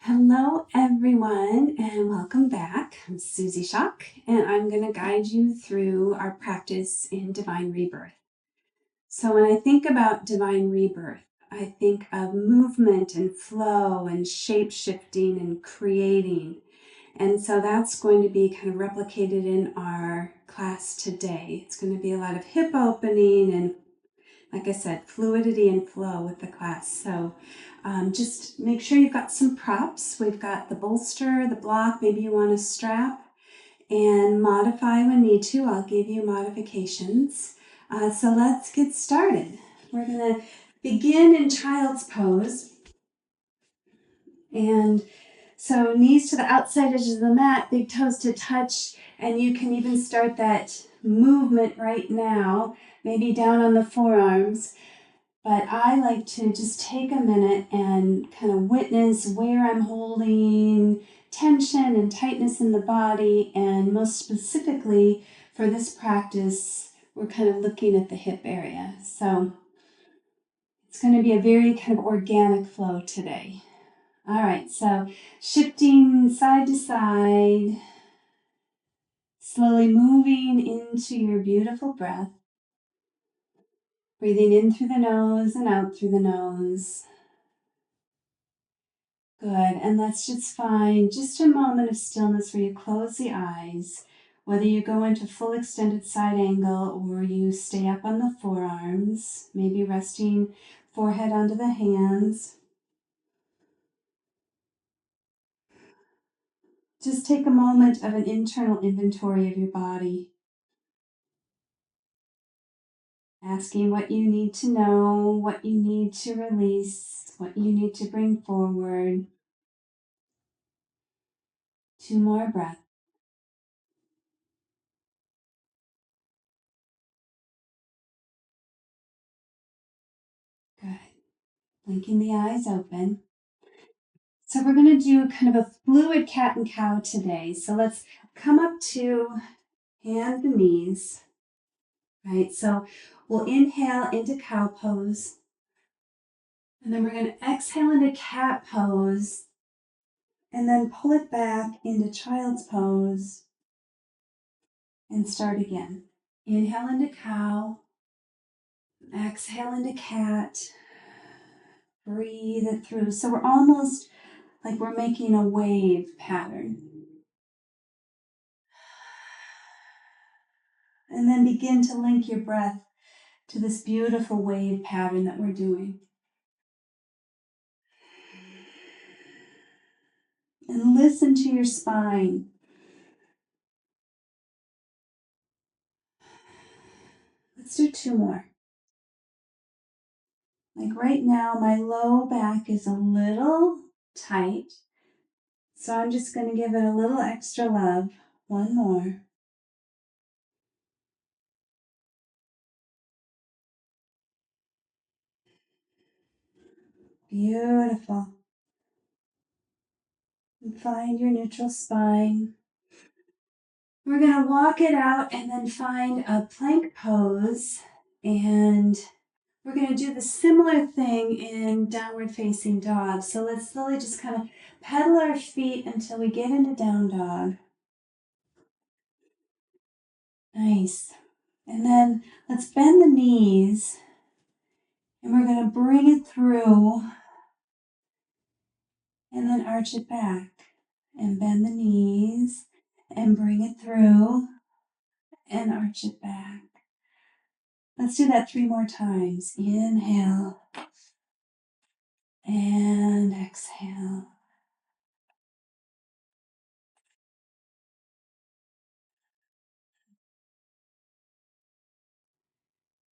Hello everyone and welcome back. I'm Suzy Shock and I'm going to guide you through our practice in Divine Rebirth. So when I think about Divine Rebirth, I think of movement and flow and shape shifting and creating. And so that's going to be kind of replicated in our class today. It's going to be a lot of hip opening and, like I said, fluidity and flow with the class. So just make sure you've got some props. We've got the bolster, the block, maybe you want a strap, and modify when need to. I'll give you modifications. So let's get started. We're going to begin in child's pose. And so knees to the outside edges of the mat, big toes to touch, and you can even start that movement right now, maybe down on the forearms. But I like to just take a minute and kind of witness where I'm holding tension and tightness in the body. And most specifically for this practice, we're kind of looking at the hip area. So it's going to be a very kind of organic flow today. All right, so shifting side to side, slowly moving into your beautiful breath. Breathing in through the nose and out through the nose. Good, and let's just find just a moment of stillness where you close the eyes, whether you go into full extended side angle or you stay up on the forearms, maybe resting forehead onto the hands. Just take a moment of an internal inventory of your body, asking what you need to know, what you need to release, what you need to bring forward. 2 more breaths. Good. Blinking the eyes open. So we're going to do kind of a fluid cat and cow today. So let's come up to hands and knees, right? So we'll inhale into cow pose. And then we're going to exhale into cat pose. And then pull it back into child's pose. And start again. Inhale into cow. Exhale into cat. Breathe it through. So we're almost like we're making a wave pattern. And then begin to link your breath to this beautiful wave pattern that we're doing. And listen to your spine. Let's do 2 more. Like right now, my low back is a little tight. So I'm just going to give it a little extra love. 1 more. Beautiful. And find your neutral spine. We're going to walk it out and then find a plank pose. And we're going to do the similar thing in downward facing dog. So let's slowly just kind of pedal our feet until we get into down dog. Nice. And then let's bend the knees. And we're going to bring it through. And then arch it back. And bend the knees. And bring it through. And arch it back. Let's do that 3 more times. Inhale. And exhale.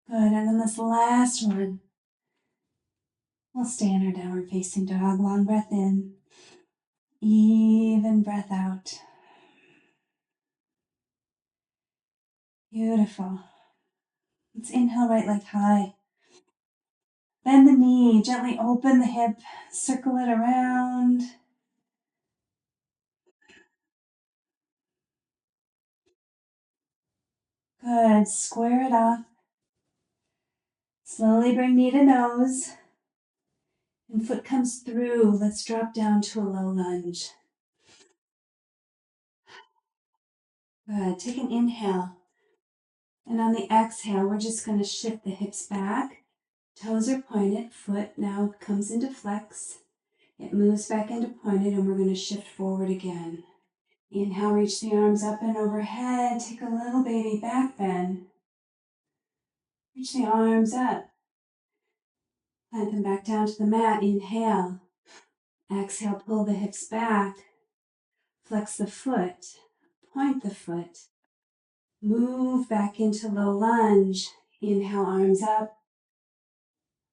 Good, and then this last one. We'll stay in our downward facing dog. Long breath in. Even breath out. Beautiful. Let's inhale right leg high. Bend the knee, gently open the hip, circle it around. Good, square it off. Slowly bring knee to nose. And foot comes through. Let's drop down to a low lunge. Good. Take an inhale. And on the exhale, we're just going to shift the hips back. Toes are pointed. Foot now comes into flex. It moves back into pointed, and we're going to shift forward again. Inhale, reach the arms up and overhead. Take a little baby back bend. Reach the arms up. Plant them back down to the mat. Inhale. Exhale, pull the hips back. Flex the foot. Point the foot. Move back into low lunge. Inhale, arms up.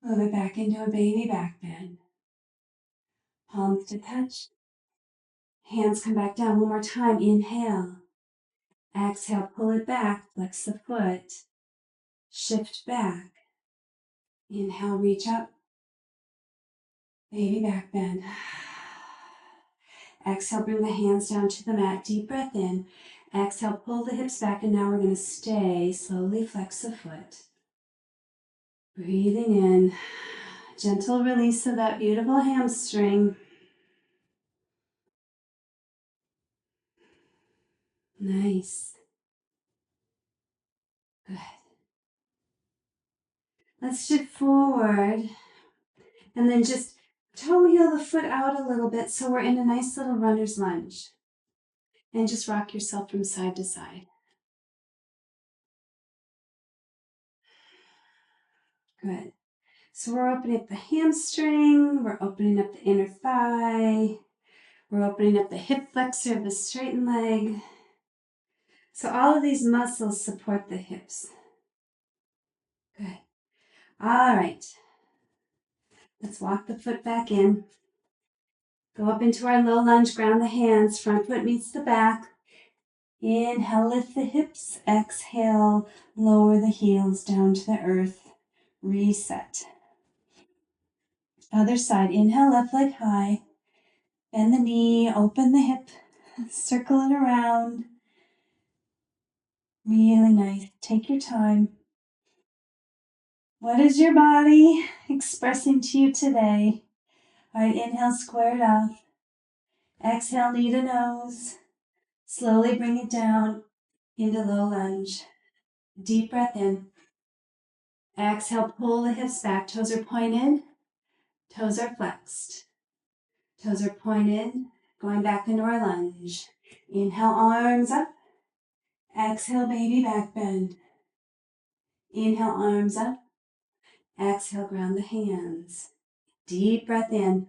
Move it back into a baby back bend. Palms to touch. Hands come back down. One more time. Inhale. Exhale, pull it back. Flex the foot. Shift back. Inhale, reach up. Baby back bend. Exhale, bring the hands down to the mat. Deep breath in. Exhale, pull the hips back, and now we're going to stay. Slowly flex the foot. Breathing in. Gentle release of that beautiful hamstring. Nice. Good. Let's shift forward and then just toe heel the foot out a little bit so we're in a nice little runner's lunge. And just rock yourself from side to side. Good. So we're opening up the hamstring, we're opening up the inner thigh, we're opening up the hip flexor of the straightened leg. So all of these muscles support the hips. Good. All right. Let's walk the foot back in. Go up into our low lunge, ground the hands, front foot meets the back. Inhale, lift the hips. Exhale, lower the heels down to the earth. Reset. Other side. Inhale, left leg high. Bend the knee, open the hip, circle it around. Really nice. Take your time. What is your body expressing to you today? All right, inhale, square it off. Exhale, knee to nose. Slowly bring it down into low lunge. Deep breath in. Exhale, pull the hips back. Toes are pointed. Toes are flexed. Toes are pointed. Going back into our lunge. Inhale, arms up. Exhale, baby back bend. Inhale, arms up. Exhale, ground the hands. Deep breath in.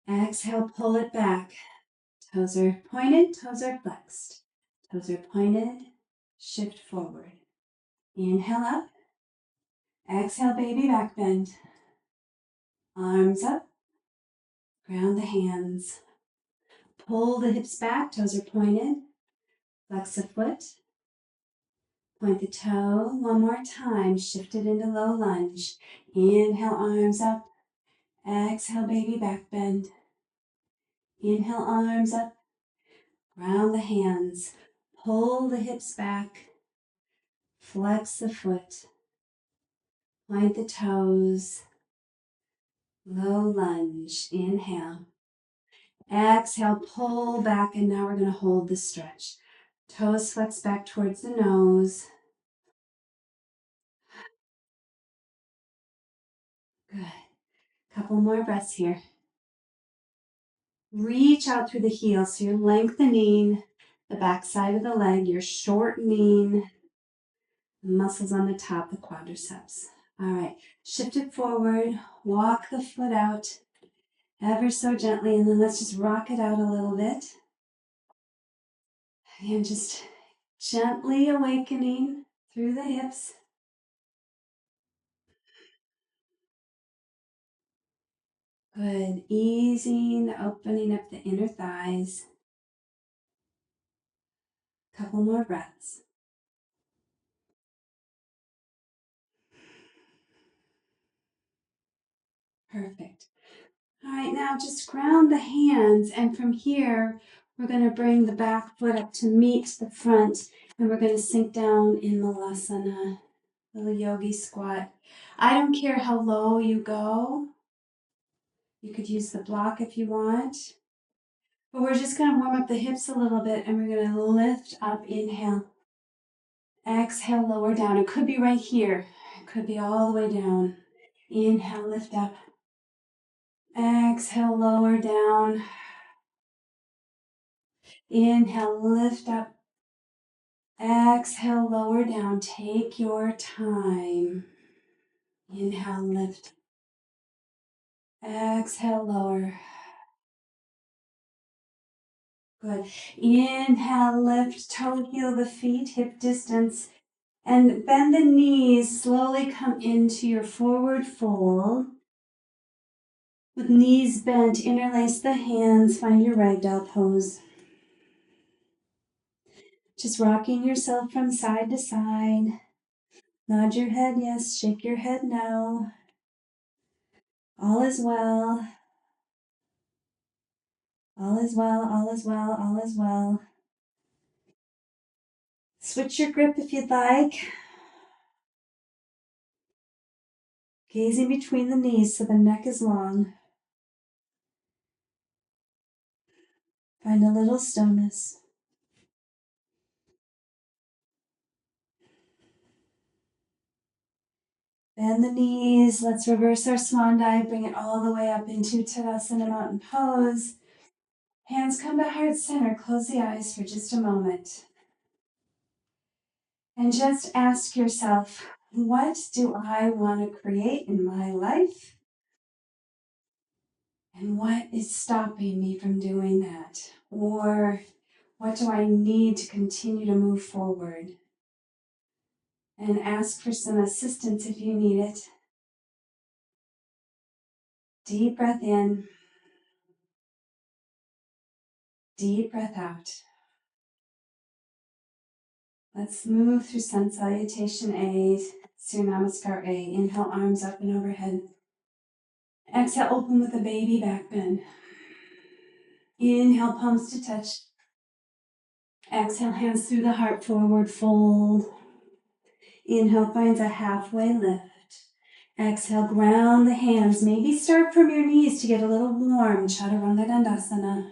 Exhale, pull it back. Toes are pointed, toes are flexed. Toes are pointed, shift forward. Inhale up. Exhale, baby back bend. Arms up. Ground the hands. Pull the hips back, toes are pointed. Flex the foot. Point the toe. One more time. Shift it into low lunge. Inhale, arms up. Exhale, baby back bend. Inhale, arms up. Ground the hands. Pull the hips back. Flex the foot. Point the toes. Low lunge. Inhale. Exhale, pull back, and now we're going to hold the stretch. Toes flex back towards the nose. Good. Couple more breaths here. Reach out through the heels, so you're lengthening the back side of the leg. You're shortening the muscles on the top, the quadriceps. All right, shift it forward. Walk the foot out ever so gently, and then let's just rock it out a little bit. And just gently awakening through the hips. Good. Easing, opening up the inner thighs. Couple more breaths. Perfect. All right, now just ground the hands, and from here, we're going to bring the back foot up to meet the front, and we're going to sink down in Malasana, little yogi squat. I don't care how low you go. You could use the block if you want. But we're just going to warm up the hips a little bit and we're going to lift up. Inhale. Exhale, lower down. It could be right here. It could be all the way down. Inhale, lift up. Exhale, lower down. Inhale, lift up. Exhale, lower down. Take your time. Inhale, lift. Exhale, lower. Good. Inhale, lift, toe heel the feet, hip distance, and bend the knees. Slowly come into your forward fold. With knees bent, interlace the hands, find your ragdoll pose. Just rocking yourself from side to side. Nod your head yes, shake your head no. All is well. All is well, all is well, all is well. Switch your grip if you'd like. Gazing between the knees so the neck is long. Find a little stillness. Bend the knees. Let's reverse our swan dive. Bring it all the way up into Tadasana Mountain Pose. Hands come to heart center. Close the eyes for just a moment. And just ask yourself, what do I want to create in my life? And what is stopping me from doing that? Or what do I need to continue to move forward? And ask for some assistance if you need it. Deep breath in. Deep breath out. Let's move through Sun Salutation A, Surya Namaskar A. Inhale, arms up and overhead. Exhale, open with a baby back bend. Inhale, palms to touch. Exhale, hands through the heart, forward fold. Inhale, finds a halfway lift. Exhale, ground the hands. Maybe start from your knees to get a little warm. Chaturanga Dandasana.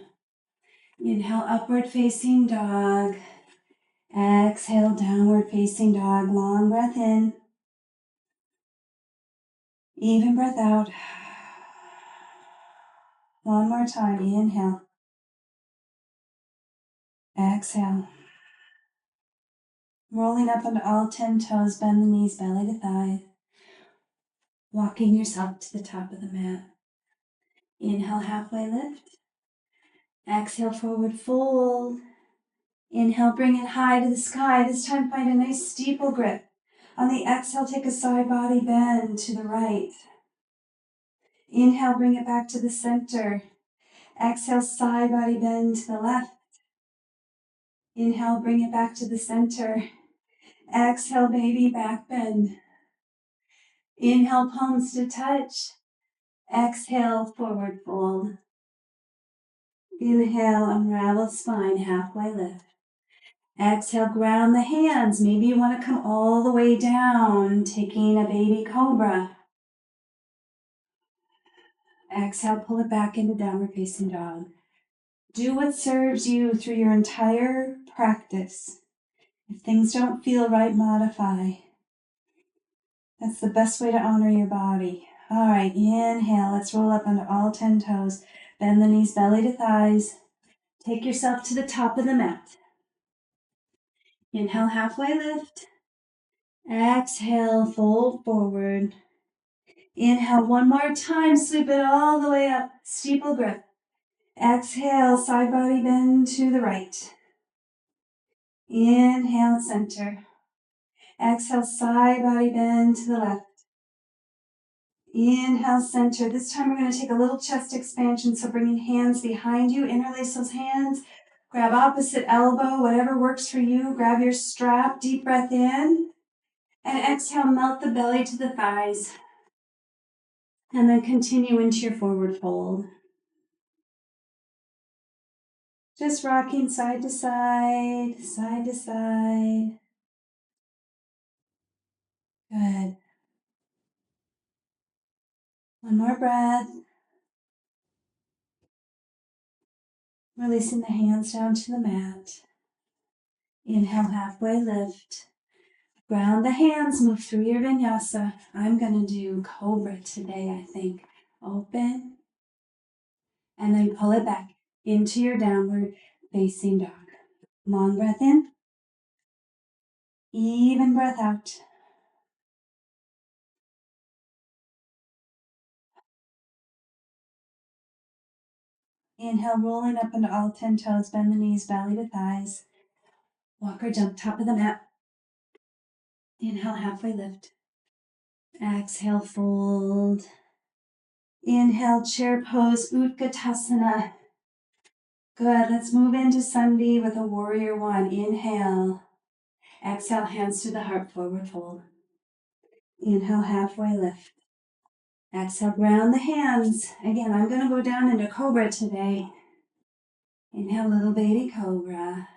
Inhale, upward facing dog. Exhale, downward facing dog. Long breath in. Even breath out. One more time. Inhale. Exhale. Rolling up onto all 10 toes. Bend the knees, belly to thigh. Walking yourself to the top of the mat. Inhale, halfway lift. Exhale, forward fold. Inhale, bring it high to the sky. This time find a nice steeple grip. On the exhale, take a side body bend to the right. Inhale, bring it back to the center. Exhale, side body bend to the left. Inhale, bring it back to the center. Exhale, baby back bend. Inhale, palms to touch. Exhale, forward fold. Inhale, unravel spine, halfway lift. Exhale, ground the hands. Maybe you want to come all the way down, taking a baby cobra. Exhale, pull it back into downward facing dog. Do what serves you through your entire practice. If things don't feel right, modify. That's the best way to honor your body. All right, inhale. Let's roll up onto all 10 toes. Bend the knees, belly to thighs. Take yourself to the top of the mat. Inhale, halfway lift. Exhale, fold forward. Inhale one more time, sweep it all the way up, steeple grip. Exhale, side body bend to the right. Inhale, center. Exhale, side body bend to the left. Inhale, center. This time we're going to take a little chest expansion, so bringing hands behind you, interlace those hands. Grab opposite elbow, whatever works for you. Grab your strap, deep breath in. And exhale, melt the belly to the thighs. And then continue into your forward fold. Just rocking side to side, side to side. Good. One more breath. Releasing the hands down to the mat. Inhale, halfway lift. Ground the hands, move through your vinyasa. I'm going to do cobra today, I think. Open. And then pull it back into your downward facing dog. Long breath in. Even breath out. Inhale, rolling up into all 10 toes. Bend the knees, belly to thighs. Walk or jump, top of the mat. Inhale, halfway lift. Exhale, fold. Inhale, chair pose, Utkatasana. Good, let's move into Sandhi with a warrior one. Inhale. Exhale, hands to the heart, forward fold. Inhale, halfway lift. Exhale, ground the hands. Again, I'm going to go down into cobra today. Inhale, little baby cobra.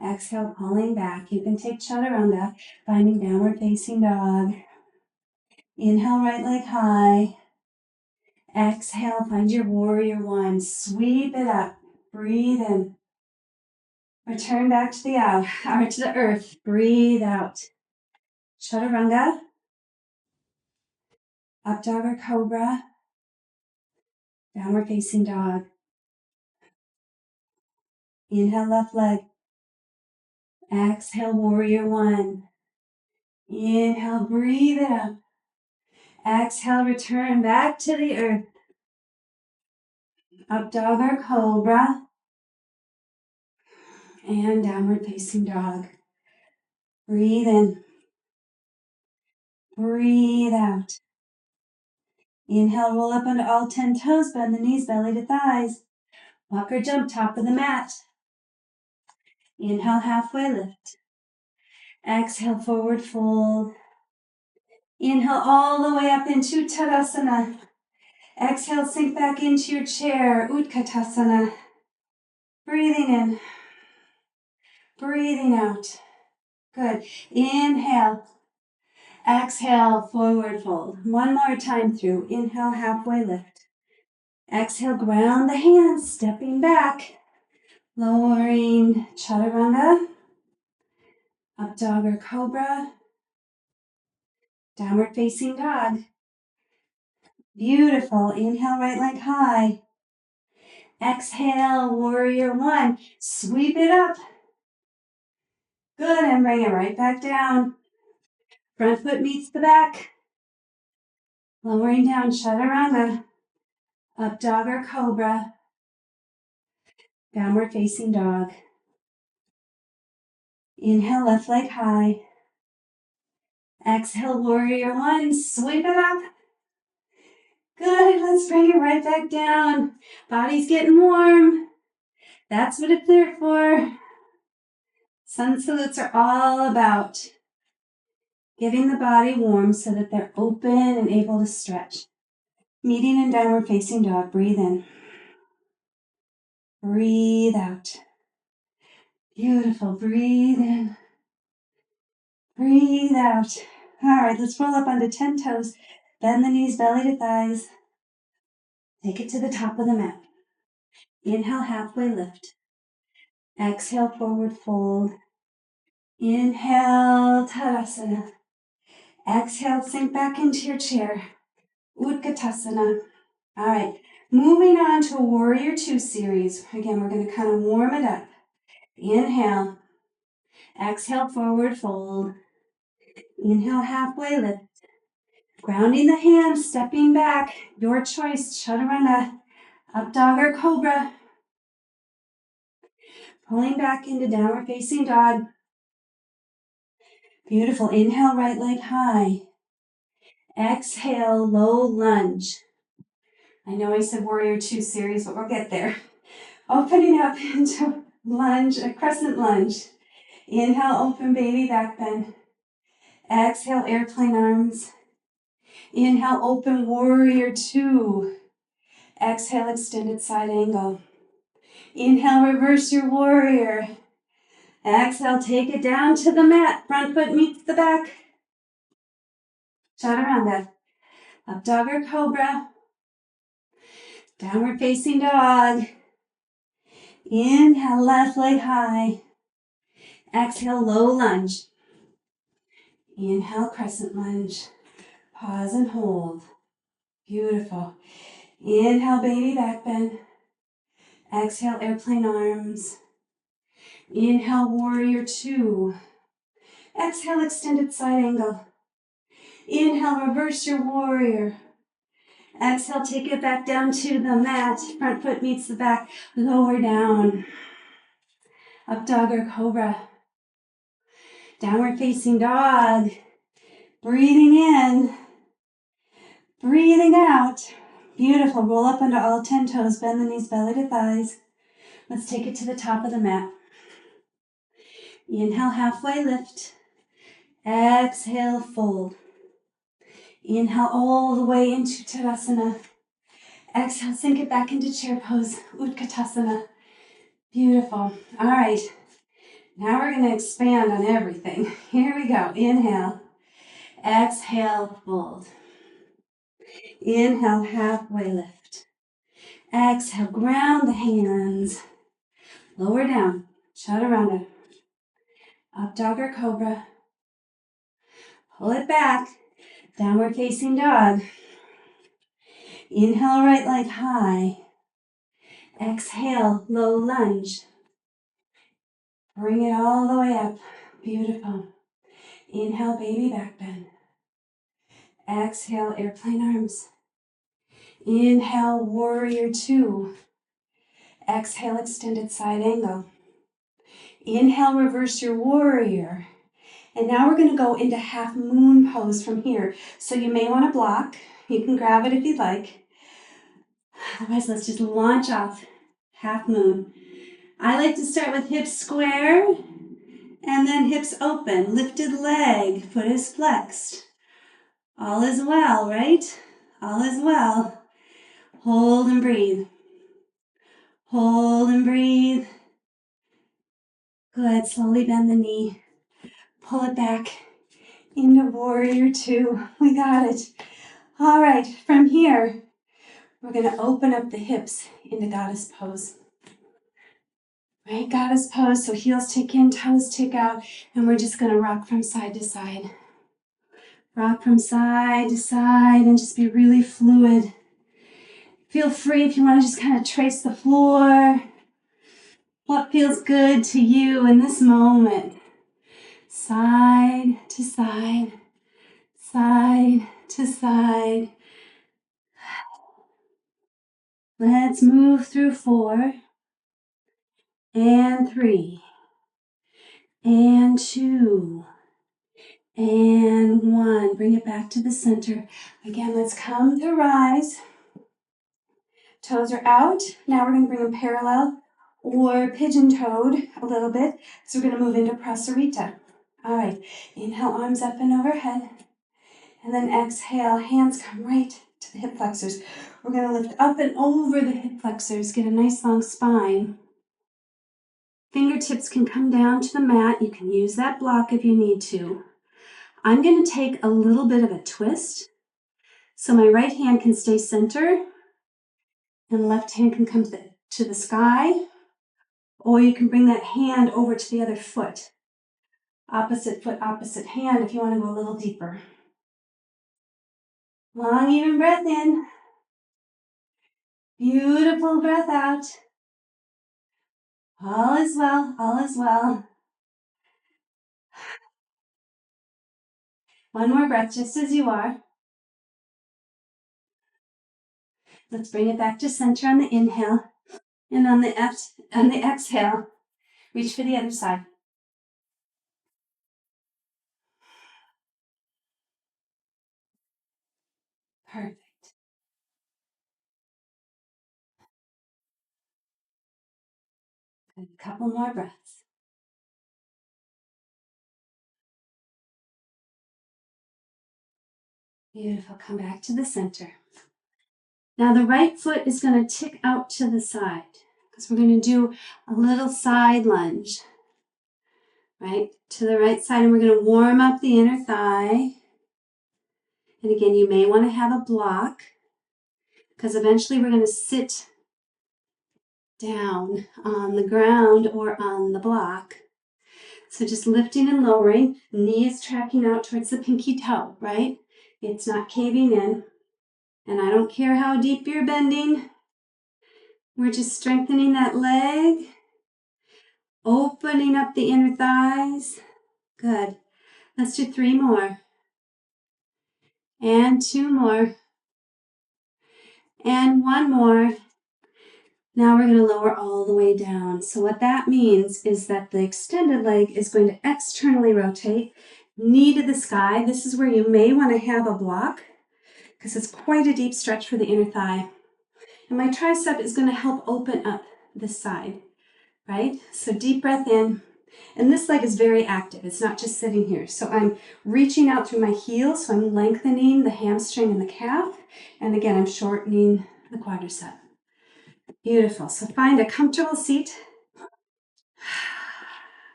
Exhale, pulling back. You can take chaturanga, finding downward facing dog. Inhale, right leg high. Exhale, find your warrior one. Sweep it up. Breathe in. Return back to the out, or to the earth. Breathe out. Chaturanga. Up dog or cobra. Downward facing dog. Inhale, left leg. Exhale, warrior one. Inhale, breathe it up. Exhale, return back to the earth. Up dog or cobra. And downward facing dog. Breathe in. Breathe out. Inhale, roll up onto all 10 toes, bend the knees, belly to thighs. Walk or jump, top of the mat. Inhale, halfway lift. Exhale, forward fold. Inhale all the way up into Tadasana. Exhale, sink back into your chair, Utkatasana. Breathing in. Breathing out. Good. Inhale. Exhale, forward fold. One more time through. Inhale, halfway lift. Exhale, ground the hands, stepping back. Lowering chaturanga. Up dog or cobra. Downward facing dog. Beautiful. Inhale, right leg high. Exhale, warrior one. Sweep it up. Good, and bring it right back down. Front foot meets the back. Lowering down, chaturanga. Up dog or cobra. Downward facing dog. Inhale, left leg high. Exhale, warrior one. Sweep it up. Good, let's bring it right back down. Body's getting warm. That's what it's there for. Sun salutes are all about getting the body warm so that they're open and able to stretch. Meeting in downward facing dog. Breathe in. Breathe out. Beautiful. Breathe in. Breathe out. All right, let's roll up onto 10 toes. Bend the knees, belly to thighs. Take it to the top of the mat. Inhale, halfway lift. Exhale, forward fold. Inhale, Tadasana. Exhale, sink back into your chair. Utkatasana. All right, moving on to a warrior two series. Again, we're going to kind of warm it up. Inhale. Exhale, forward fold. Inhale, halfway lift. Grounding the hands, stepping back. Your choice, chaturanga. Up dog or cobra. Pulling back into downward facing dog. Beautiful. Inhale, right leg high. Exhale, low lunge. I know I said warrior two series, but we'll get there. Opening up into lunge, a crescent lunge. Inhale, open baby back bend. Exhale, airplane arms. Inhale, open warrior two. Exhale, extended side angle. Inhale, reverse your warrior. Exhale, take it down to the mat. Front foot meets the back. Chaturanga. Up dog or cobra. Downward facing dog. Inhale, left leg high. Exhale, low lunge. Inhale, crescent lunge. Pause and hold. Beautiful. Inhale, baby back bend. Exhale, airplane arms. Inhale, warrior two. Exhale, extended side angle. Inhale, reverse your warrior. Exhale, take it back down to the mat. Front foot meets the back, lower down. Up dog or cobra. Downward facing dog. Breathing in. Breathing out. Beautiful. Roll up under all 10 toes. Bend the knees, belly to thighs. Let's take it to the top of the mat. Inhale, halfway lift. Exhale, fold. Inhale all the way into Tadasana. Exhale, sink it back into chair pose, Utkatasana. Beautiful. All right. Now we're going to expand on everything. Here we go. Inhale. Exhale, fold. Inhale, halfway lift. Exhale, ground the hands. Lower down. Chaturanga. Up dog or cobra. Pull it back. Downward facing dog. Inhale, right leg high. Exhale, low lunge. Bring it all the way up. Beautiful. Inhale, baby back bend. Exhale, airplane arms. Inhale, warrior two. Exhale, extended side angle. Inhale, reverse your warrior. And now we're going to go into half moon pose from here. So you may want to block. You can grab it if you'd like. Otherwise, let's just launch off half moon. I like to start with hips square and then hips open. Lifted leg, foot is flexed. All is well, right? All is well. Hold and breathe. Hold and breathe. Good. Slowly bend the knee. Pull it back into warrior two. We got it. All right. From here, we're going to open up the hips into goddess pose. Right? Goddess pose. So heels tick in, toes tick out. And we're just going to rock from side to side. Rock from side to side and just be really fluid. Feel free if you want to just kind of trace the floor. What feels good to you in this moment? Side to side, side to side. Let's move through 4 and 3 and 2 and 1. Bring it back to the center. Again, let's come to rise. Toes are out. Now we're going to bring them parallel or pigeon-toed a little bit. So we're going to move into prasarita. All right. Inhale, arms up and overhead. And then exhale, hands come right to the hip flexors. We're going to lift up and over the hip flexors. Get a nice long spine. Fingertips can come down to the mat. You can use that block if you need to. I'm going to take a little bit of a twist. So my right hand can stay center. And the left hand can come to the sky. Or you can bring that hand over to the other foot. Opposite foot, opposite hand if you want to go a little deeper. Long, even breath in. Beautiful breath out. All is well, all is well. One more breath, just as you are. Let's bring it back to center on the inhale. And on the exhale, reach for the other side. Perfect. A couple more breaths. Beautiful. Come back to the center. Now the right foot is going to tick out to the side because we're going to do a little side lunge. Right to the right side, and we're going to warm up the inner thigh. And again, you may want to have a block because eventually we're going to sit down on the ground or on the block. So just lifting and lowering, knee is tracking out towards the pinky toe, right? It's not caving in. And I don't care how deep you're bending. We're just strengthening that leg, opening up the inner thighs. Good. Let's do 3 more. And 2 more. And 1 more. Now we're going to lower all the way down. So what that means is that the extended leg is going to externally rotate, knee to the sky. This is where you may want to have a block because it's quite a deep stretch for the inner thigh. And my tricep is going to help open up this side, right? So deep breath in. And this leg is very active. It's not just sitting here. So I'm reaching out through my heels. So I'm lengthening the hamstring and the calf. And again, I'm shortening the quadricep. Beautiful. So find a comfortable seat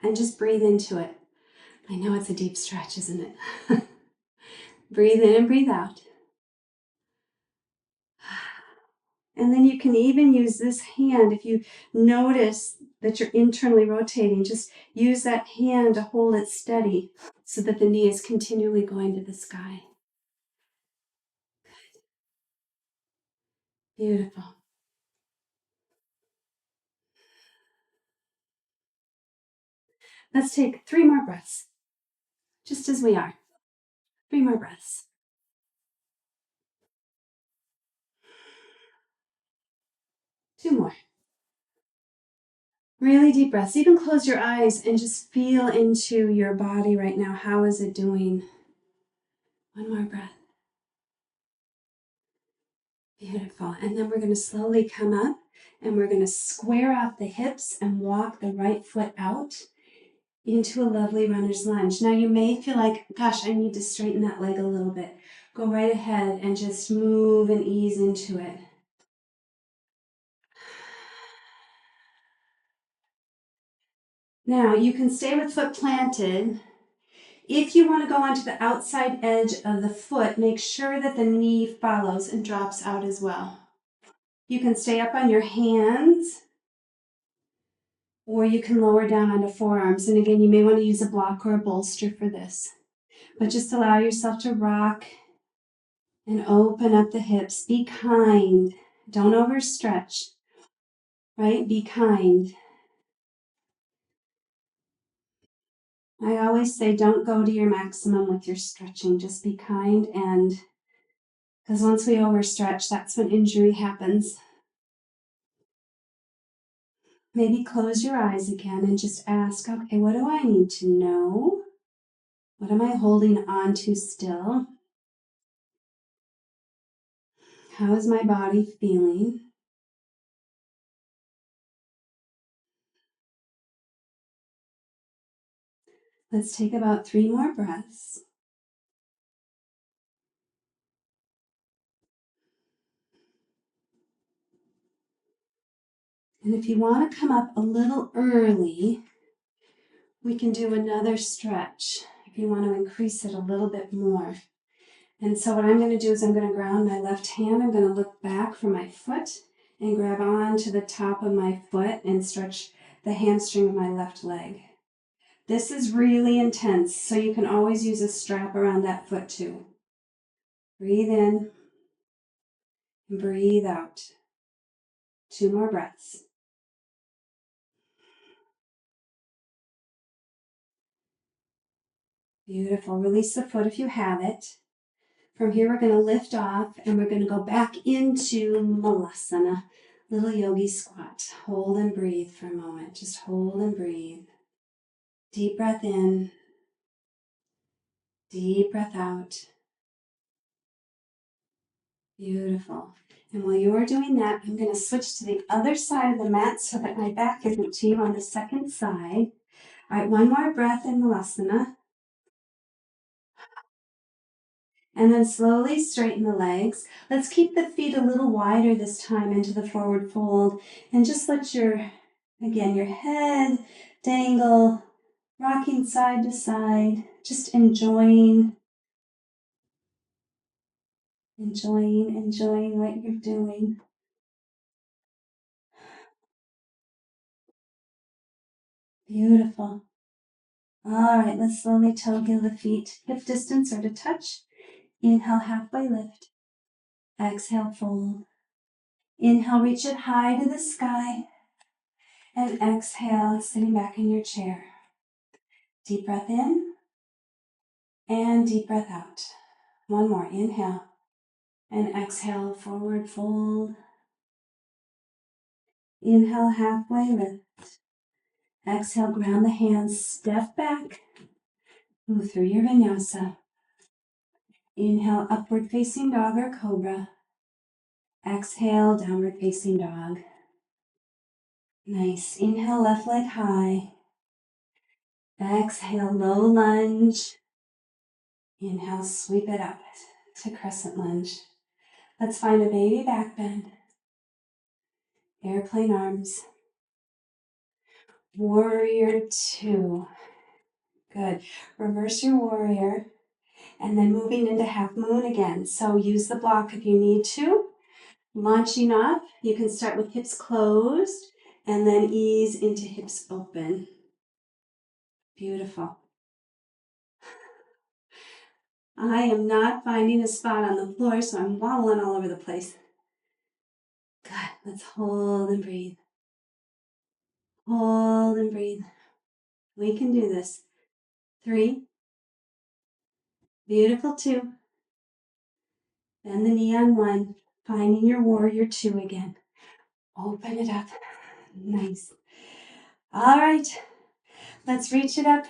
and just breathe into it. I know it's a deep stretch, isn't it? Breathe in and breathe out. And then you can even use this hand. If you notice that you're internally rotating, just use that hand to hold it steady so that the knee is continually going to the sky. Beautiful. Let's take 3 more breaths, just as we are. 3 more breaths. Two more. Really deep breaths. Even close your eyes and just feel into your body right now. How is it doing? 1 more breath. Beautiful. And then we're going to slowly come up and we're going to square off the hips and walk the right foot out into a lovely runner's lunge. Now you may feel like, gosh, I need to straighten that leg a little bit. Go right ahead and just move and ease into it. Now you can stay with foot planted. If you want to go onto the outside edge of the foot, make sure that the knee follows and drops out as well. You can stay up on your hands, or you can lower down onto forearms. And again, you may want to use a block or a bolster for this. But just allow yourself to rock and open up the hips. Be kind. Don't overstretch, right? Be kind. I always say don't go to your maximum with your stretching. Just be kind, and because once we overstretch, that's when injury happens. Maybe close your eyes again and just ask, okay, what do I need to know? What am I holding on to still? How is my body feeling? Let's take about 3 more breaths. And if you want to come up a little early, we can do another stretch if you want to increase it a little bit more. And so what I'm going to do is I'm going to ground my left hand. I'm going to look back for my foot and grab on to the top of my foot and stretch the hamstring of my left leg. This is really intense, so you can always use a strap around that foot too. Breathe in and breathe out. 2 more breaths. Beautiful. Release the foot if you have it. From here, we're going to lift off and we're going to go back into Malasana, little yogi squat. Hold and breathe for a moment. Just hold and breathe. Deep breath in. Deep breath out. Beautiful. And while you're doing that, I'm going to switch to the other side of the mat so that my back isn't to you on the second side. All right, 1 more breath in Malasana. And then slowly straighten the legs. Let's keep the feet a little wider this time into the forward fold. And just let your head dangle, rocking side to side. Just enjoying what you're doing. Beautiful. All right, let's slowly toe heel the feet, hip distance or to touch. Inhale, halfway lift. Exhale, fold. Inhale, reach it high to the sky. And exhale, sitting back in your chair. Deep breath in and deep breath out. One more. Inhale and exhale, forward fold. Inhale, halfway lift. Exhale, ground the hands, step back. Move through your vinyasa. Inhale, upward facing dog or cobra. Exhale, downward facing dog. Nice. Inhale, left leg high. Exhale, low lunge. Inhale, sweep it up to crescent lunge. Let's find a baby back bend. Airplane arms. Warrior two. Good. Reverse your warrior and then moving into half moon again. So use the block if you need to. Launching up, you can start with hips closed and then ease into hips open. Beautiful. I am not finding a spot on the floor, so I'm wobbling all over the place. Good. Let's hold and breathe. Hold and breathe. We can do this. 3. Beautiful. 2. Bend the knee on 1. Finding your warrior 2 again. Open it up. Nice. All right. Let's reach it up.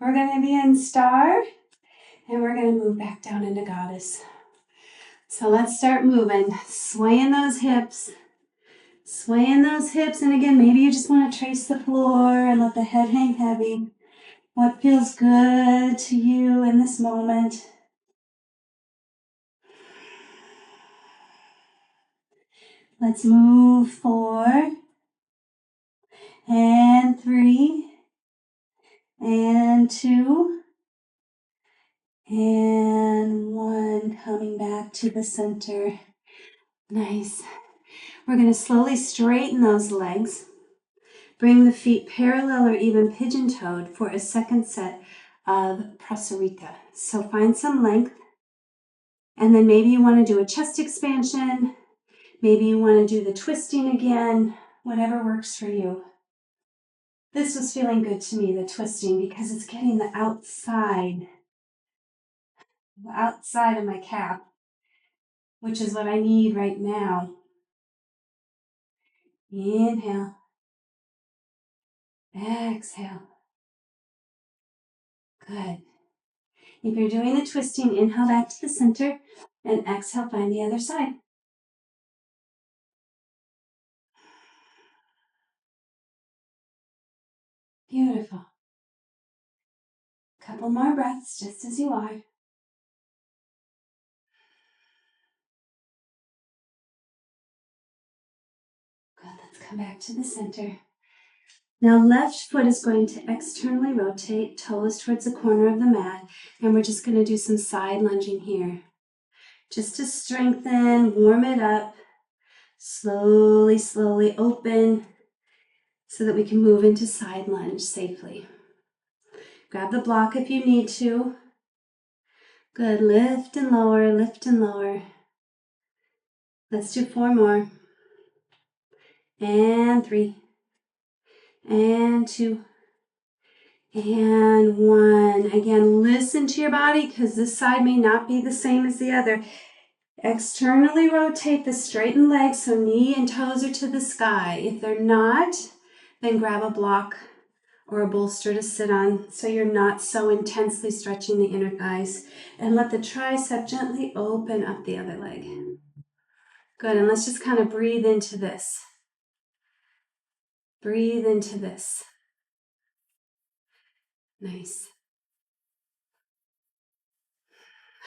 We're going to be in star and we're going to move back down into goddess. So let's start moving. Swaying those hips. Swaying those hips. And again, maybe you just want to trace the floor and let the head hang heavy. What feels good to you in this moment? Let's move 4 and 3 and 2 and 1. Coming back to the center. Nice. We're going to slowly straighten those legs. Bring the feet parallel or even pigeon-toed for a second set of prasarika. So find some length. And then maybe you want to do a chest expansion. Maybe you want to do the twisting again. Whatever works for you. This was feeling good to me, the twisting, because it's getting the outside of my calf, which is what I need right now. Inhale. Exhale. Good. If you're doing the twisting, inhale back to the center and exhale, find the other side. Beautiful. Couple more breaths just as you are. Good. Let's come back to the center. Now left foot is going to externally rotate, toes towards the corner of the mat, and we're just going to do some side lunging here. Just to strengthen, warm it up, slowly, slowly open so that we can move into side lunge safely. Grab the block if you need to. Good, lift and lower, lift and lower. Let's do 4 more. And 3. And 2. And 1. Again, listen to your body because this side may not be the same as the other. Externally rotate the straightened legs so knee and toes are to the sky. If they're not, then grab a block or a bolster to sit on so you're not so intensely stretching the inner thighs. And let the tricep gently open up the other leg. Good, and let's just kind of breathe into this. Breathe into this. Nice.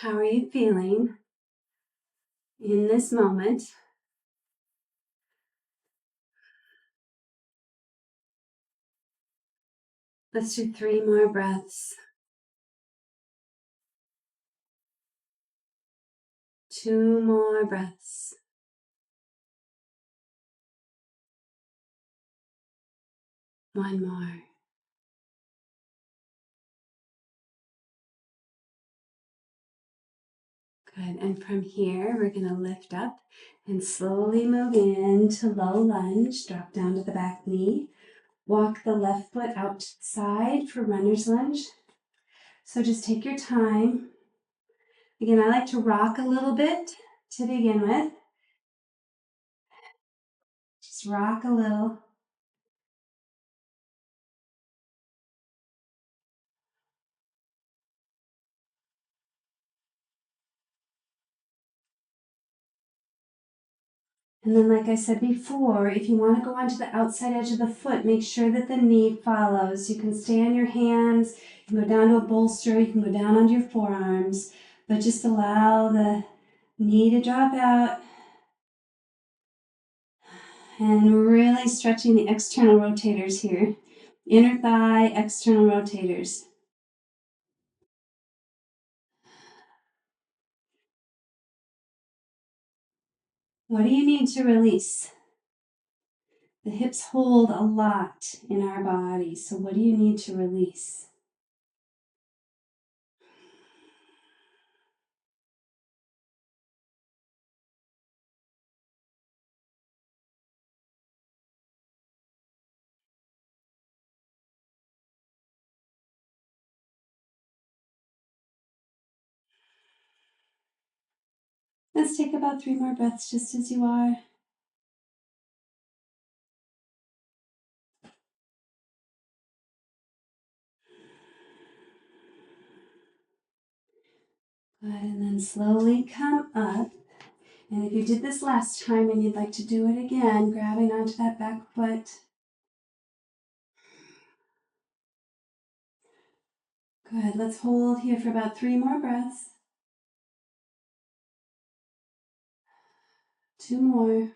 How are you feeling in this moment? Let's do 3 more breaths. 2 more breaths. . One more. Good. And from here, we're going to lift up and slowly move into low lunge. Drop down to the back knee. Walk the left foot out to the side for runner's lunge. So just take your time. Again, I like to rock a little bit to begin with. Just rock a little. And then, like I said before, if you want to go onto the outside edge of the foot, make sure that the knee follows. You can stay on your hands, you can go down to a bolster, you can go down onto your forearms, but just allow the knee to drop out and really stretching the external rotators here. Inner thigh, external rotators. What do you need to release? The hips hold a lot in our body, so what do you need to release? Let's take about 3 more breaths just as you are. Good, and then slowly come up. And if you did this last time and you'd like to do it again, grabbing onto that back foot. Good, let's hold here for about 3 more breaths. 2 more.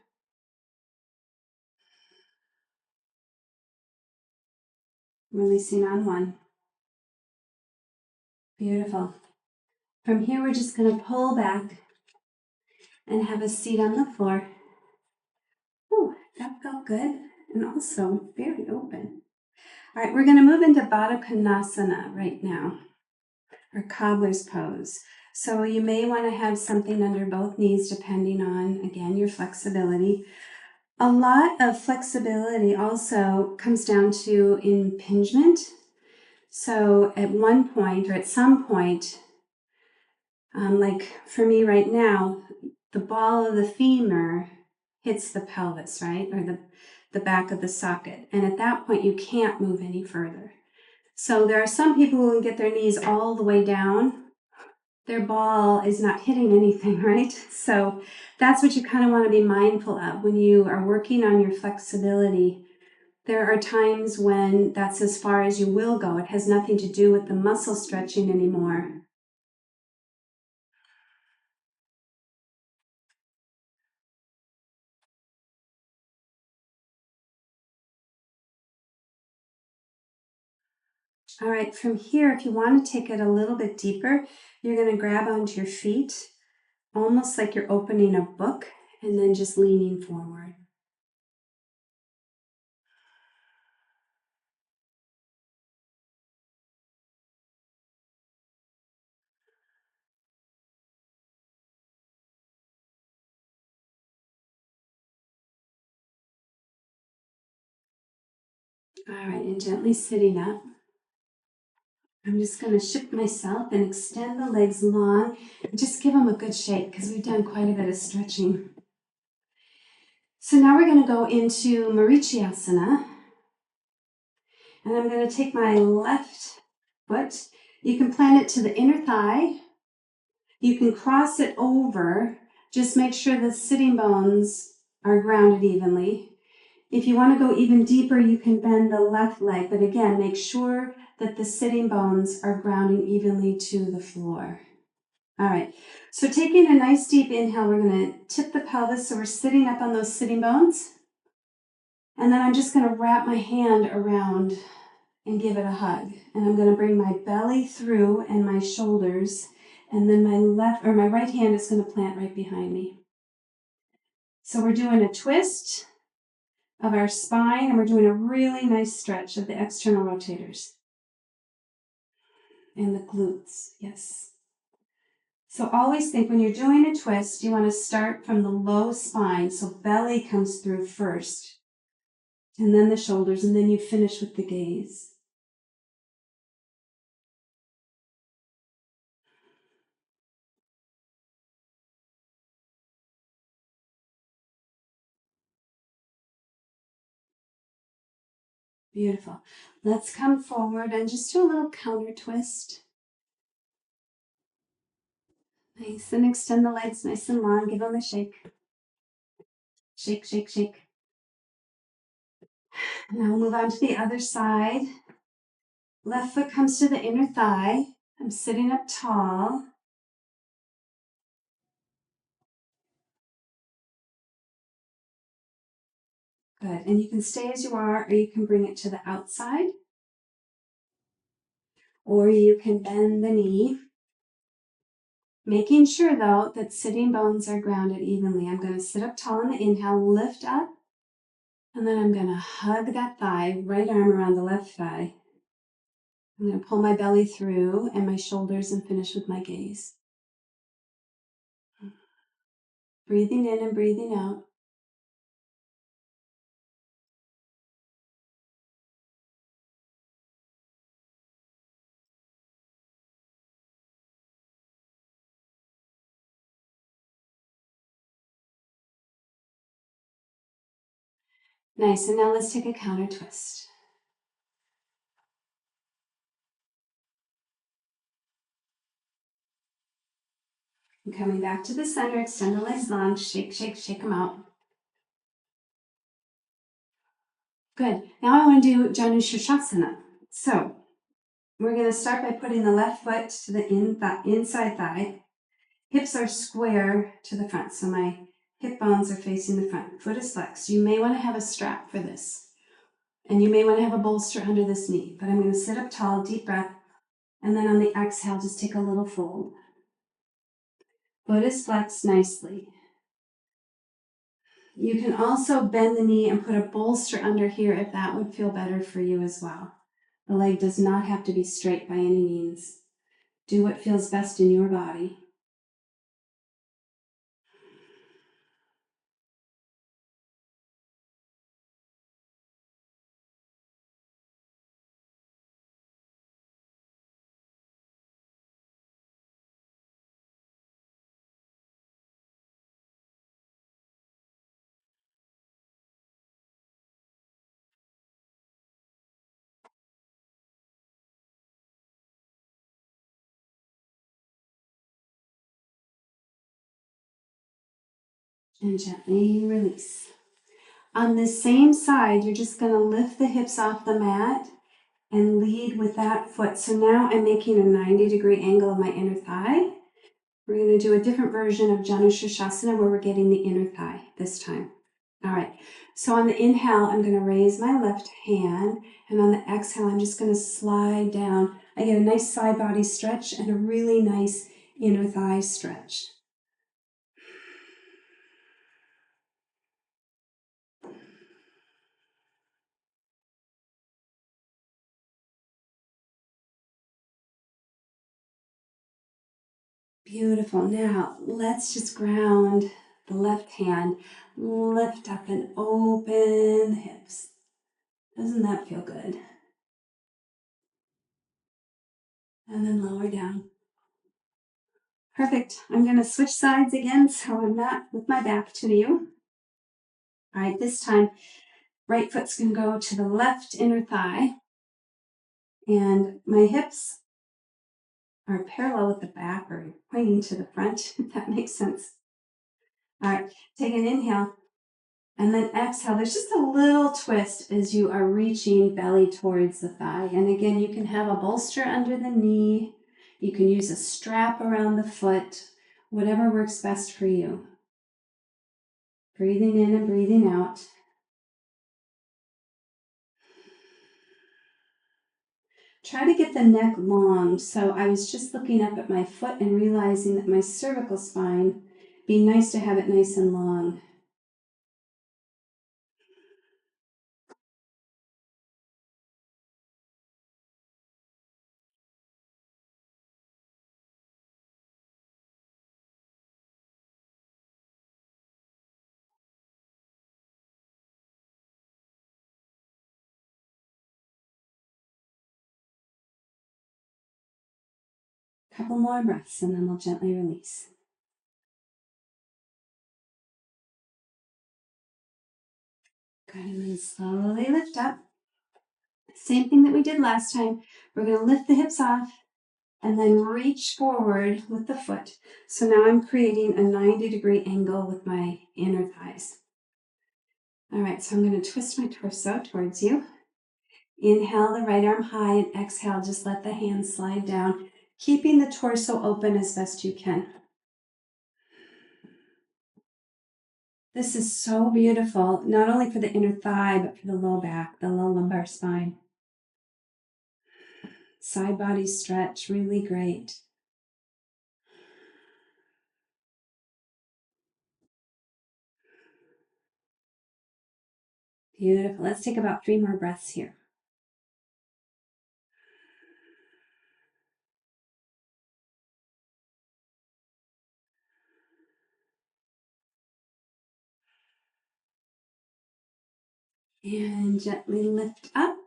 Releasing on 1. Beautiful. From here, we're just going to pull back and have a seat on the floor. Oh, that felt good and also very open. All right, we're going to move into Baddha Konasana right now, or cobbler's pose. So you may want to have something under both knees depending on, again, your flexibility. A lot of flexibility also comes down to impingement. So at one point or at some point, like for me right now, the ball of the femur hits the pelvis, right? Or the back of the socket. And at that point, you can't move any further. So there are some people who can get their knees all the way down. Their ball is not hitting anything, right? So that's what you kind of want to be mindful of when you are working on your flexibility. There are times when that's as far as you will go. It has nothing to do with the muscle stretching anymore. All right, from here, if you want to take it a little bit deeper, you're going to grab onto your feet, almost like you're opening a book, and then just leaning forward. All right, and gently sitting up. I'm just going to shift myself and extend the legs long and just give them a good shake because we've done quite a bit of stretching. So now we're going to go into Marichyasana. And I'm going to take my left foot. You can plant it to the inner thigh. You can cross it over. Just make sure the sitting bones are grounded evenly. If you want to go even deeper, you can bend the left leg. But again, make sure that the sitting bones are grounding evenly to the floor. All right. So taking a nice deep inhale, we're going to tip the pelvis so we're sitting up on those sitting bones. And then I'm just going to wrap my hand around and give it a hug. And I'm going to bring my belly through and my shoulders, and then my right hand is going to plant right behind me. So we're doing a twist, of our spine, and we're doing a really nice stretch of the external rotators and the glutes. Yes. So always think when you're doing a twist, you want to start from the low spine, so belly comes through first, and then the shoulders, and then you finish with the gaze. Beautiful. Let's come forward and just do a little counter twist. Nice, and extend the legs nice and long. Give them a shake. Shake, shake, shake. Now we'll move on to the other side. Left foot comes to the inner thigh. I'm sitting up tall. Good. And you can stay as you are, or you can bring it to the outside, or you can bend the knee. Making sure, though, that sitting bones are grounded evenly. I'm going to sit up tall on the inhale, lift up, and then I'm going to hug that thigh, right arm around the left thigh. I'm going to pull my belly through and my shoulders and finish with my gaze. Breathing in and breathing out. Nice, and now let's take a counter twist. And coming back to the center, extend the legs long, shake, shake, shake them out. Good. Now I want to do Janushirshasana. So we're going to start by putting the left foot to the inside thigh. Hips are square to the front, so my hip bones are facing the front. Foot is flexed. You may want to have a strap for this, and you may want to have a bolster under this knee, but I'm going to sit up tall, deep breath, and then on the exhale, just take a little fold. Foot is flexed nicely. You can also bend the knee and put a bolster under here if that would feel better for you as well. The leg does not have to be straight by any means. Do what feels best in your body. And gently release. On the same side, you're just going to lift the hips off the mat and lead with that foot. So now I'm making a 90-degree angle of my inner thigh. We're going to do a different version of Janushirshasana where we're getting the inner thigh this time. All right, so on the inhale, I'm going to raise my left hand, and on the exhale, I'm just going to slide down. I get a nice side body stretch and a really nice inner thigh stretch. Beautiful. Now, let's just ground the left hand, lift up and open the hips. Doesn't that feel good? And then lower down. Perfect. I'm going to switch sides again so I'm not with my back to you. All right, this time, right foot's going to go to the left inner thigh. And my hips are parallel with the back or pointing to the front, if that makes sense. All right, take an inhale. And then exhale, there's just a little twist as you are reaching belly towards the thigh. And again, you can have a bolster under the knee. You can use a strap around the foot, whatever works best for you. Breathing in and breathing out. Try to get the neck long. So I was just looking up at my foot and realizing that my cervical spine, be nice to have it nice and long. Couple more breaths and then we'll gently release. Good, and then slowly lift up. Same thing that we did last time. We're going to lift the hips off and then reach forward with the foot. So now I'm creating a 90-degree angle with my inner thighs. All right, so I'm going to twist my torso towards you. Inhale the right arm high and exhale, just let the hands slide down, keeping the torso open as best you can. This is so beautiful, not only for the inner thigh, but for the low back, the low lumbar spine. Side body stretch, really great. Beautiful. Let's take about 3 more breaths here. And gently lift up.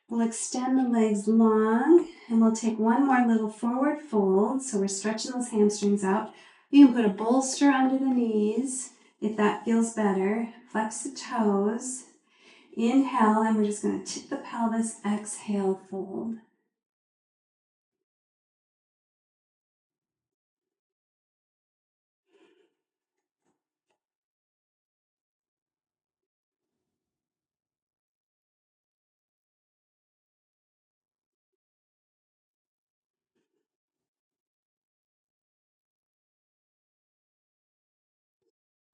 We'll extend the legs long and we'll take one more little forward fold. So we're stretching those hamstrings out. You can put a bolster under the knees if that feels better. Flex the toes. Inhale, and we're just going to tip the pelvis. Exhale, fold.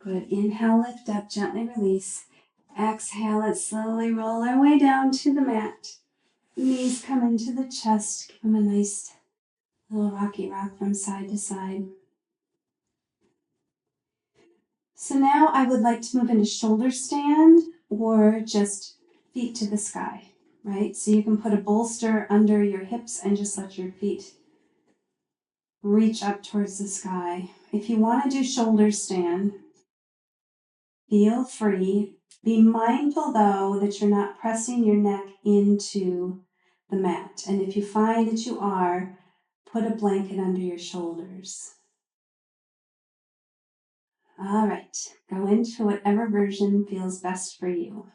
Good. Inhale, lift up, gently release. Exhale, let's slowly roll our way down to the mat. Knees come into the chest. Give them a nice little rocky rock from side to side. So now I would like to move into shoulder stand or just feet to the sky, right? So you can put a bolster under your hips and just let your feet reach up towards the sky. If you want to do shoulder stand, feel free. Be mindful though that you're not pressing your neck into the mat. And if you find that you are, put a blanket under your shoulders. All right, go into whatever version feels best for you.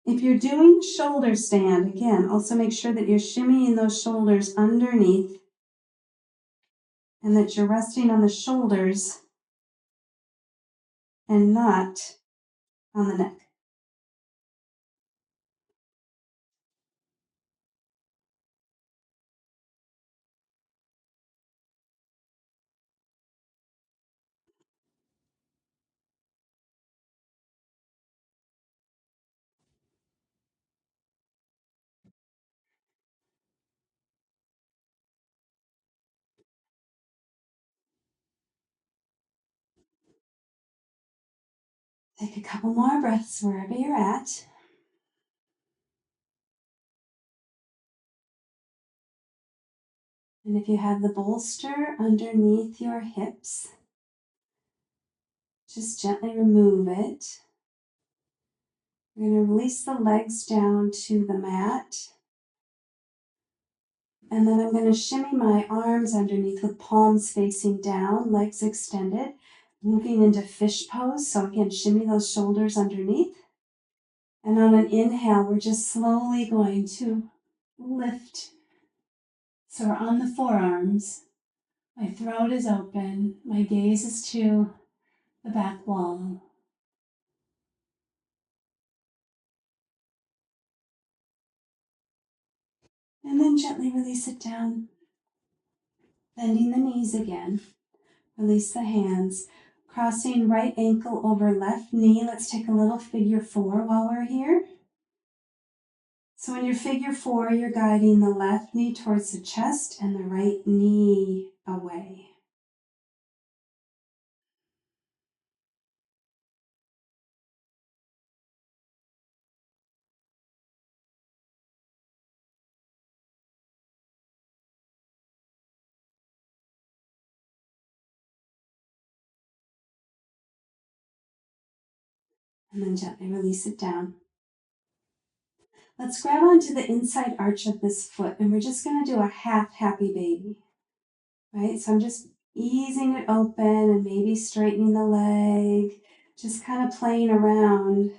If you're doing shoulder stand, again, also make sure that you're shimmying those shoulders underneath and that you're resting on the shoulders and not on the neck. Take a couple more breaths wherever you're at. And if you have the bolster underneath your hips, just gently remove it. We're going to release the legs down to the mat. And then I'm going to shimmy my arms underneath with palms facing down, legs extended, moving into fish pose. So again, shimmy those shoulders underneath. And on an inhale, we're just slowly going to lift. So we're on the forearms. My throat is open. My gaze is to the back wall. And then gently release it down. Bending the knees again. Release the hands. Crossing right ankle over left knee. Let's take a little figure 4 while we're here. So in your figure 4, you're guiding the left knee towards the chest and the right knee away. And then gently release it down. Let's grab onto the inside arch of this foot, and we're just going to do a half happy baby, right? So I'm just easing it open and maybe straightening the leg, just kind of playing around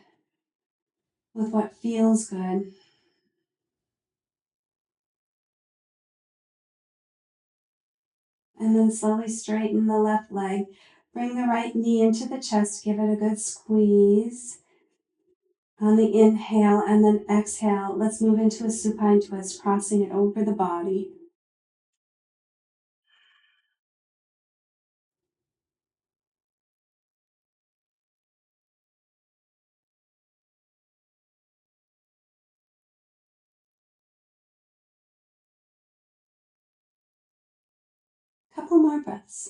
with what feels good. And then slowly straighten the left leg. Bring the right knee into the chest, give it a good squeeze. On the inhale and then exhale, let's move into a supine twist, crossing it over the body. Couple more breaths.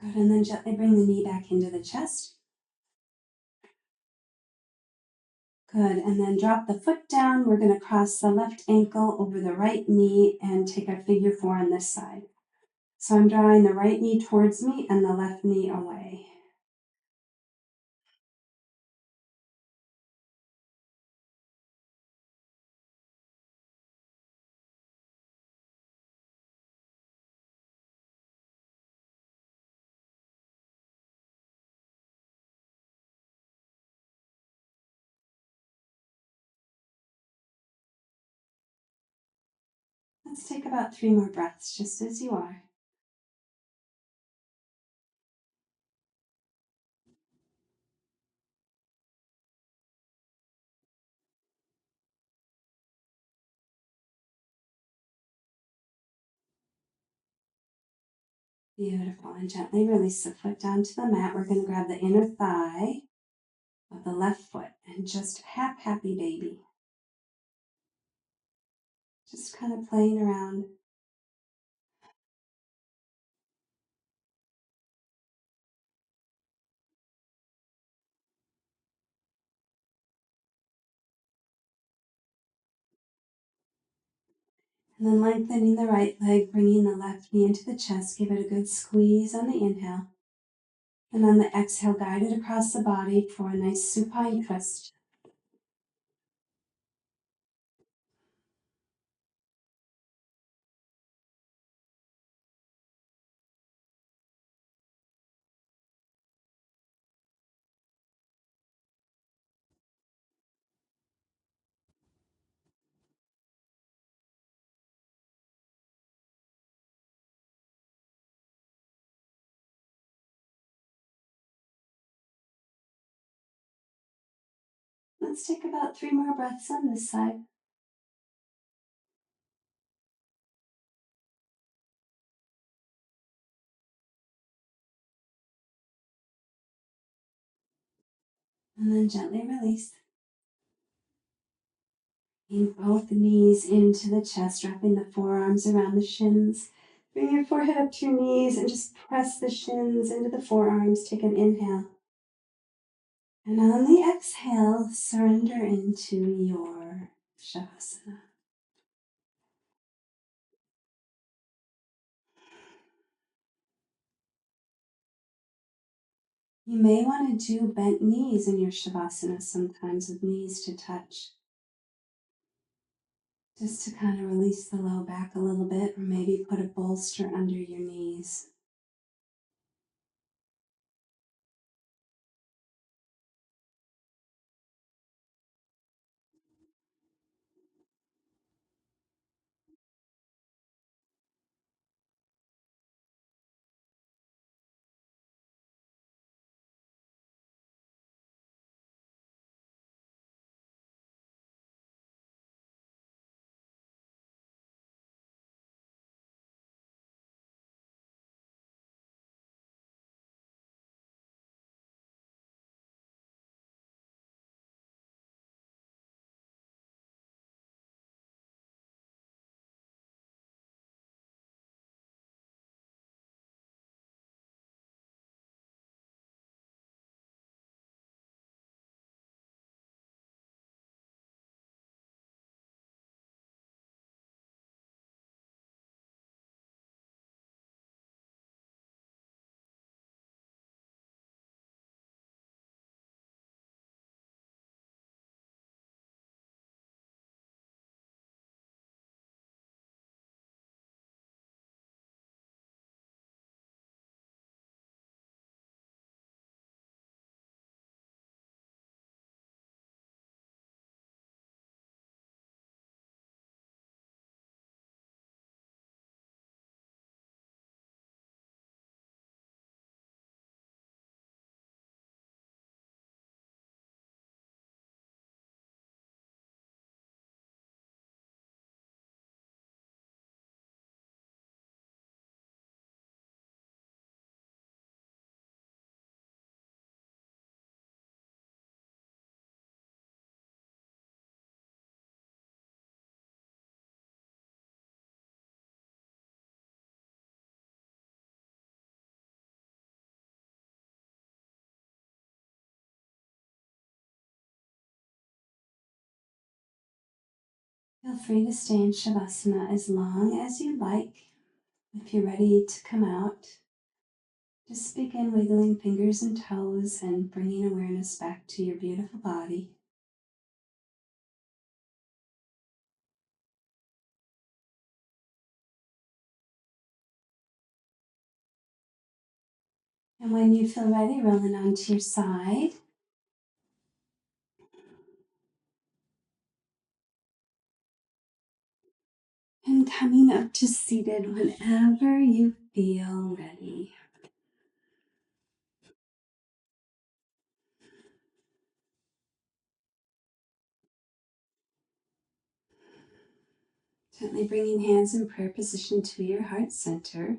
Good, and then gently bring the knee back into the chest. Good, and then drop the foot down. We're going to cross the left ankle over the right knee and take a figure 4 on this side. So I'm drawing the right knee towards me and the left knee away. Let's take about 3 more breaths, just as you are. Beautiful, and gently release the foot down to the mat. We're going to grab the inner thigh of the left foot and just half happy baby. Just kind of playing around. And then lengthening the right leg, bringing the left knee into the chest. Give it a good squeeze on the inhale. And on the exhale, guide it across the body for a nice supine twist. Let's take about 3 more breaths on this side. And then gently release. Bring both knees into the chest, wrapping the forearms around the shins. Bring your forehead up to your knees and just press the shins into the forearms. Take an inhale. And on the exhale, surrender into your Shavasana. You may want to do bent knees in your Shavasana sometimes with knees to touch. Just to kind of release the low back a little bit, or maybe put a bolster under your knees. Feel free to stay in Shavasana as long as you like. If you're ready to come out, just begin wiggling fingers and toes and bringing awareness back to your beautiful body. And when you feel ready, rolling onto your side. And coming up to seated whenever you feel ready. Gently bringing hands in prayer position to your heart center.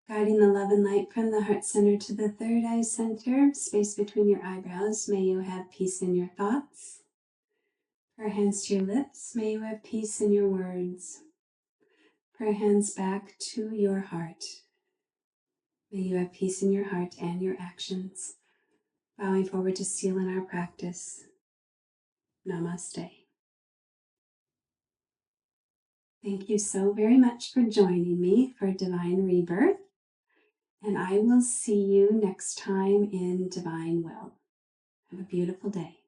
Guiding the love and light from the heart center to the third eye center, space between your eyebrows. May you have peace in your thoughts. Prayer hands to your lips. May you have peace in your words. Prayer hands back to your heart. May you have peace in your heart and your actions. Bowing forward to seal in our practice. Namaste. Thank you so very much for joining me for Divine Rebirth. And I will see you next time in Divine Will. Have a beautiful day.